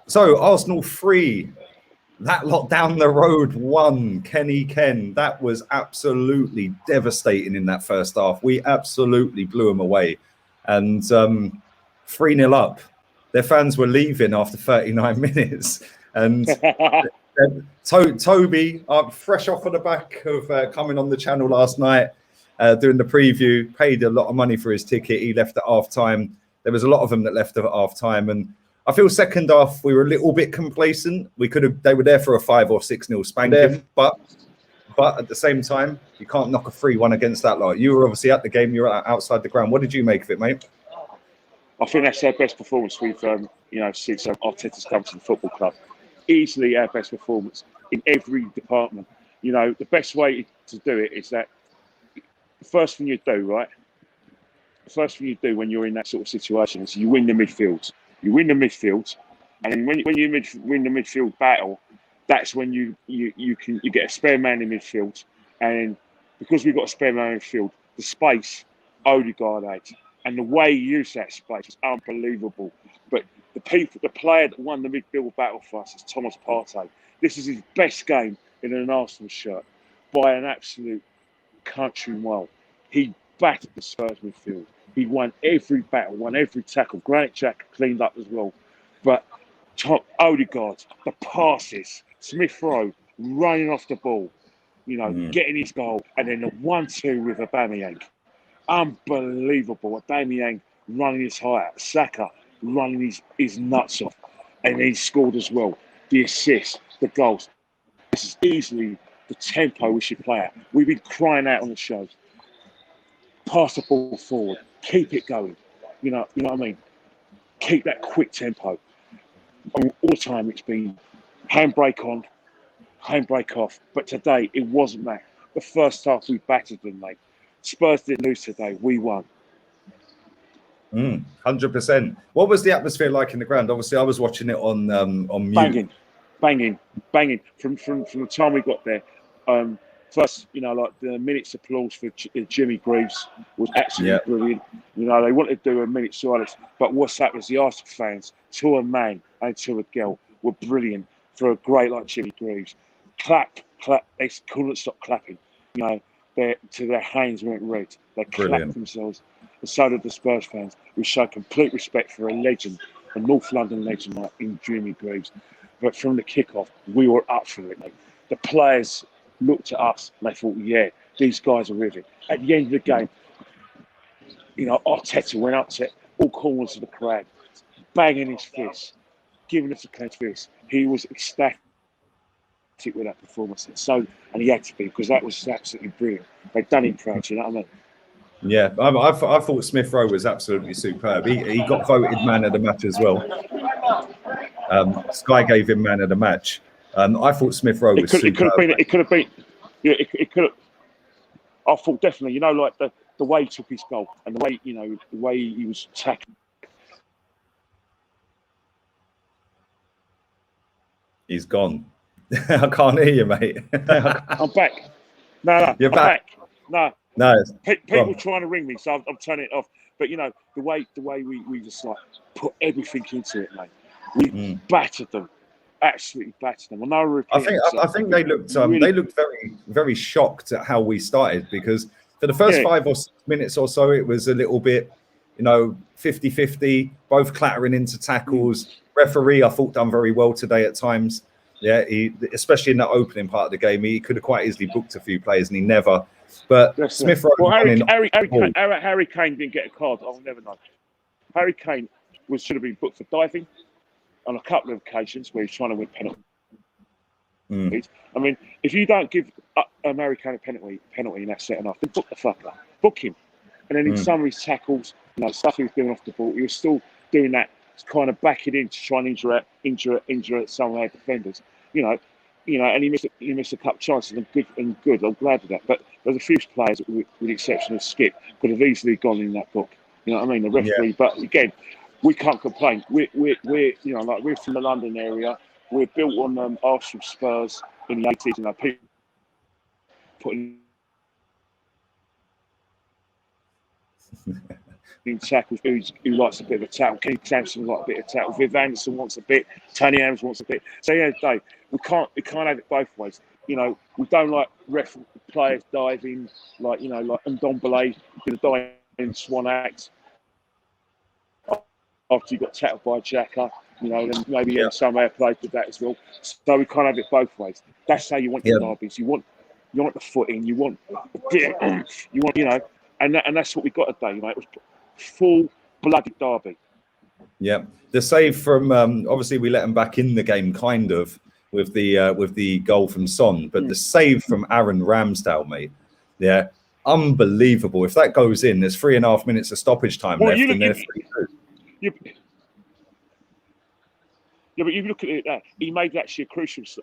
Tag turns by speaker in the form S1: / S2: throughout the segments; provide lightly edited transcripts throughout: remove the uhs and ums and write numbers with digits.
S1: So Arsenal 3, that lot down the road 1, Kenny Ken. That was absolutely devastating in that first half. We absolutely blew them away. And 3-0 up. Their fans were leaving after 39 minutes. And Toby, fresh off of the back of coming on the channel last night, doing the preview, paid a lot of money for his ticket. He left at half-time. There was a lot of them that left at half-time. And I feel second half we were a little bit complacent. They were there for a 5 or 6-0 spanking, but at the same time, you can't knock a 3-1 against that lot. You were obviously at the game. You were outside the ground. What did you make of it, mate?
S2: I think that's our best performance we've, since Arteta's come to the football club. Easily our best performance in every department. The best way to do it is that the first thing you do, right? The first thing you do when you're in that sort of situation is you win the midfield. You win the midfield, and when you win the midfield battle, that's when you get a spare man in midfield, and because we've got a spare man in midfield, the space Odegaard had, and the way he used that space was unbelievable. But the player that won the midfield battle for us is Thomas Partey. This is his best game in an Arsenal shirt by an absolute country mile. He battered the Spurs midfield. He won every battle, won every tackle. Granit Xhaka cleaned up as well. But Odegaard, the passes, Smith Rowe running off the ball, getting his goal, and then the 1-2 with Aubameyang. Unbelievable. Aubameyang running his height, Saka running his nuts off, and he scored as well. The assists, the goals. This is easily the tempo we should play at. We've been crying out on the shows. Pass the ball forward, keep it going. You know what I mean? Keep that quick tempo. All the time it's been handbrake on, handbrake off. But today it wasn't that. The first half we battered them, mate. Spurs didn't lose today. We won.
S1: 100%. What was the atmosphere like in the ground? Obviously, I was watching it on mute.
S2: Banging. From the time we got there. First, like the minute's applause for Jimmy Greaves was absolutely brilliant. They wanted to do a minute silence, but what's that was the Arsenal fans, to a man and to a girl, were brilliant for a great like Jimmy Greaves. Clap. They couldn't stop clapping. Their hands went red. They clapped themselves, and so did the Spurs fans. We showed complete respect for a legend, a North London legend like in Jimmy Greaves. But from the kickoff, we were up for it, mate. The players looked at us and they thought, yeah, these guys are with it. At the end of the game, Arteta went up to all corners of the crowd, banging his fists, giving us a clenched fist. He was ecstatic with that performance. And he had to be, because that was absolutely brilliant. They've done him proud, you know what I mean?
S1: Yeah, I thought Smith Rowe was absolutely superb. He got voted man of the match as well. Sky gave him man of the match. I thought Smith Rowe was superb.
S2: It could have been. Yeah, it could have. I thought definitely. Like the way he took his goal and the way the way he was tackling.
S1: He's gone. I can't hear you, mate.
S2: I'm back. No,
S1: you're back.
S2: No. People trying to ring me, so I'm turning it off. But the way we just like put everything into it, mate. We battered them. Absolutely battered them.
S1: I think they looked very, very shocked at how we started, because for the first 5 or 6 minutes or so, it was a little bit, 50-50, both clattering into tackles. Referee, I thought, done very well today at times. Yeah, especially in that opening part of the game, he could have quite easily booked a few players, and he never. But Smith Rowe.
S2: Well, Harry Kane didn't get a card. I'll never know. Harry Kane should have been booked for diving on a couple of occasions where he's trying to win penalties. I mean, if you don't give Harry Kane a penalty in that second half, then book the fucker. Book him. And then in some of his tackles, stuff he was doing off the ball, he was still doing that, kind of backing in to try and injure some of our defenders. And he missed a couple of chances, and good. I'm glad of that. But there's a few players, with the exception of Skip, could have easily gone in that book. You know what I mean? The referee. Yeah. But again, we can't complain. We're from the London area. We're built on Arsenal, Spurs in the 80s, people putting. in tackles, who likes a bit of a tackle. Kenny Sampson likes a bit of tackle. Viv Anderson wants a bit. Tony Adams wants a bit. So yeah, Dave, we can't have it both ways. You know, we don't like players diving like Ndombele going to dive in Swan Act after you got tackled by Xhaka. You know, then maybe some airplay with that as well. So we can't have it both ways. That's how you want your derbies. You want the foot in. You want and that's what we got today, mate. It was full-blooded derby.
S1: Yeah, the save from obviously we let him back in the game, kind of with the goal from Son, but the save from Aaron Ramsdale, mate, unbelievable. If that goes in, there's 3.5 minutes of stoppage time left, and they're 3-2.
S2: Yeah, but you look at it. He made actually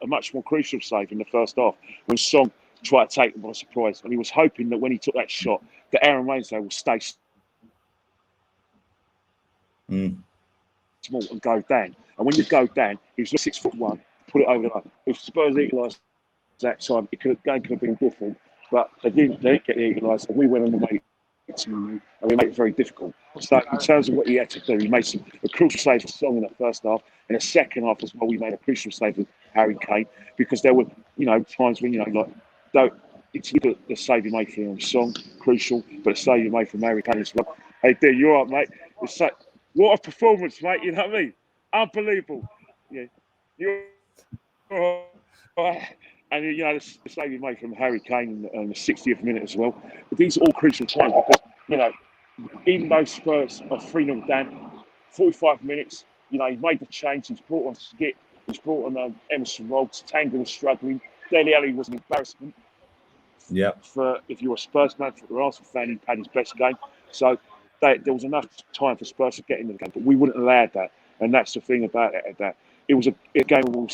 S2: a much more crucial save in the first half when Son tried to take him by surprise, and he was hoping that when he took that shot, that Aaron Ramsdale will stay small and go down. And when you go down, he was 6'1", put it over the line. If Spurs equalised that time, game could have been different, but they didn't get the equaliser. We went on the way and we made it very difficult. So in terms of what he had to do, he made a crucial save for Song in the first half. In the second half as well, we made a crucial save with Harry Kane, because there were times when it's either the save he made from Song, crucial, but the save he made from Harry Kane as well. Hey, dude, you're all right, mate. What a performance, mate! You know what I mean? Unbelievable. Yeah, you're all right. And the save he made from Harry Kane in the 60th minute as well. But these are all crucial times because even though Spurs are 3-0 down, 45 minutes, he made the change. He's brought on Skip. He's brought on Emerson Roberts. Tango was struggling. Dele Alli was an embarrassment.
S1: Yeah.
S2: For if you're a Spurs fan, for an Arsenal fan, he had his best game. So there was enough time for Spurs to get into the game, but we wouldn't allow that. And that's the thing about it. That it was a game of all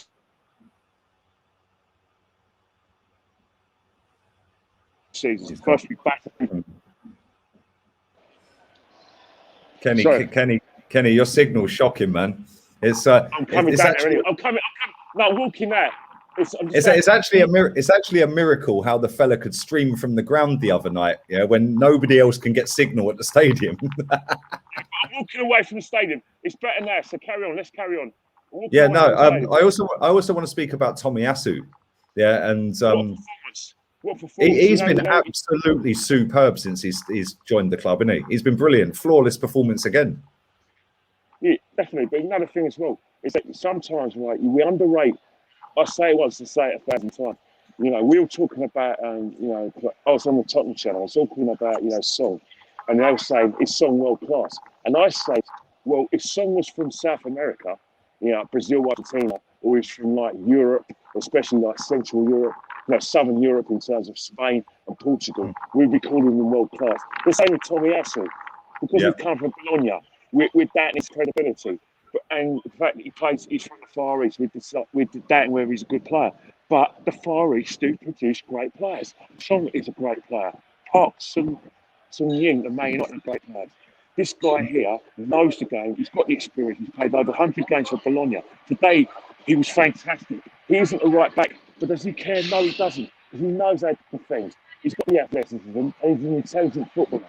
S2: seasons. First we back.
S1: Kenny, your signal's shocking, man. It's
S2: I'm coming down there anyway. I'm coming. No, walking there.
S1: It's actually a miracle how the fella could stream from the ground the other night, when nobody else can get signal at the stadium.
S2: I'm walking away from the stadium. It's better now, so carry on. Let's carry on.
S1: I also want to speak about Tomiyasu. Yeah, and
S2: what performance?
S1: He's been absolutely superb since he's joined the club, isn't he? He's been brilliant, flawless performance again.
S2: Yeah, definitely. But another thing as well is that sometimes, we underrate. I say it once and say it 1,000 times. We were talking about, I was on the Tottenham channel. I was talking about, Song, and they were saying, is Song world class? And I say, well, if Song was from South America, Brazil, Argentina, or he's from Europe, especially Central Europe, Southern Europe in terms of Spain and Portugal, we'd be calling him world class. The same with Tomiyasu, because he come from Bologna, with that and his credibility. And the fact that he's from the Far East, with that where he's a good player. But the Far East do produce great players. Song is a great player. Park Sun Ying, the Man United, great player. This guy here knows the game. He's got the experience. He's played over 100 games for Bologna. Today, he was fantastic. He isn't a right back, but does he care? No, he doesn't. He knows how to defend. He's got the athleticism, and he's an intelligent footballer.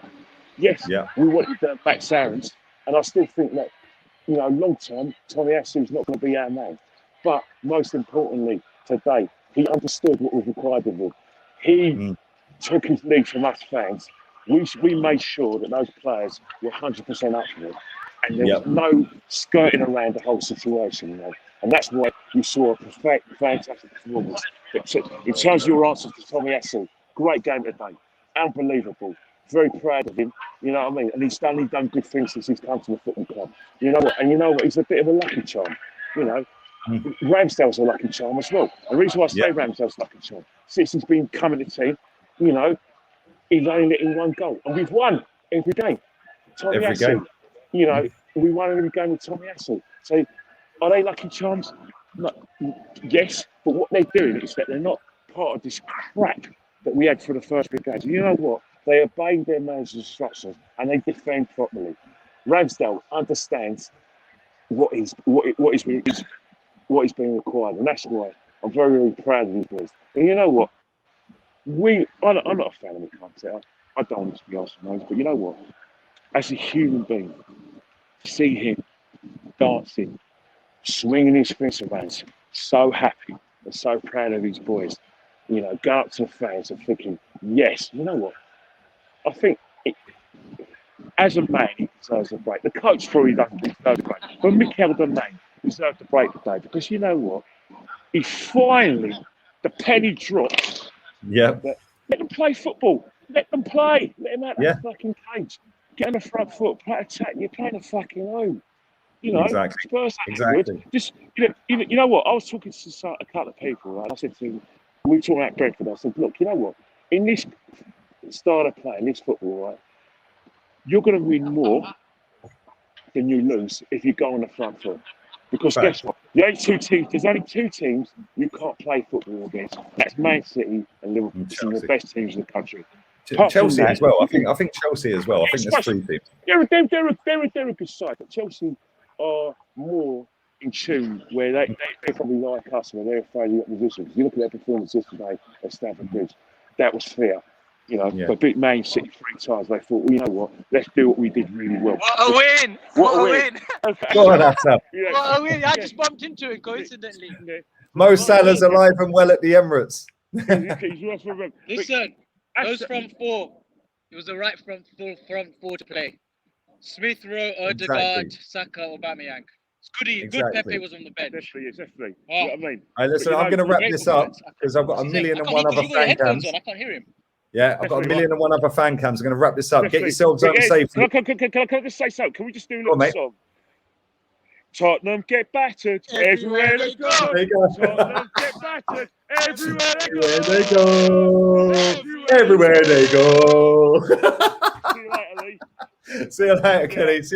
S2: Yes, we wanted back Sarans, and I still think that, long term, Tomiyasu's not going to be our man. But most importantly, today, he understood what was required of him. He took his lead from us fans. We made sure that those players were 100% up for it. And there was no skirting around the whole situation. And that's why you saw a fantastic performance. In terms of your answer to Tomiyasu, great game today. Unbelievable. Very proud of him, you know what I mean? And he's done good things since he's come to the football club. You know what? And you know what? He's a bit of a lucky charm. Ramsdale's a lucky charm as well. The reason why I say Ramsdale's lucky charm, since he's been coming to the team, he's only letting one goal. And we've won every game. Tomiyasu, we won every game with Tomiyasu. So are they lucky charms? No. Yes, but what they're doing is that they're not part of this crap that we had for the first big games. You know what? They obey their manager's instructions and they defend properly. Ramsdale understands what is being required, and that's why I'm very, very proud of these boys. And you know what? I'm not a fan of the concept. I don't want to be honest with you, but you know what? as a human being, see him dancing, swinging his fists around, so happy and so proud of his boys. You know, go up to the fans and thinking, yes, you know what? I think as a man, he deserves a break. The coach probably doesn't deserve a break, but Mikel the man deserved a break today because you know what? He finally, the penny dropped.
S1: Yeah.
S2: Let them play football. Let them play. Let them out
S1: Yeah.
S2: that fucking cage. Get on the front foot, play attack. You're playing a fucking home. You know,
S1: Exactly.
S2: Spurs ain't
S1: Exactly.
S2: good. Just you know what? I was talking to a couple of people, right? I said to them, we were talking about Brentford. I said, look, you know what? In this style of play, in this football, right, you're going to win more than you lose if you go on the front foot. Because guess what? There's only two teams you can't play football against. That's Man City and Liverpool. Some of the best teams in the country.
S1: Chelsea as well. I think Chelsea as well. I think there's three teams.
S2: They're a good side, but Chelsea are more in tune where they probably like us when they're afraid of the opposition. Because you look at their performance yesterday at Stamford Bridge, that was fair. You know, but beat Man City 3 times. They thought, well, you know what? Let's do what we did really well.
S3: What a win! What a win!
S1: Go on, Atta.
S3: What a win! I just bumped into it coincidentally.
S1: Mo Salah's alive and well at the Emirates.
S3: Listen, those front four. It was the right front four to play. Smith Rowe, Odegaard, Saka, Aubameyang. It's good Pepe was on the bench.
S2: Definitely.
S3: Oh.
S2: You know what I mean?
S1: Hey, listen, I'm going to wrap this up because I've got a million and one other fan cams.
S3: I can't hear him.
S1: Yeah, I've got a million and one other fan cams. I'm going to wrap this up. Get yourselves home safely.
S2: Can I just say something? Can we just do a little song? Tottenham get battered everywhere they go. Tottenham get battered everywhere they go.
S1: Everywhere they go.
S2: See you later, Lee.
S1: See you later, Kenny. See you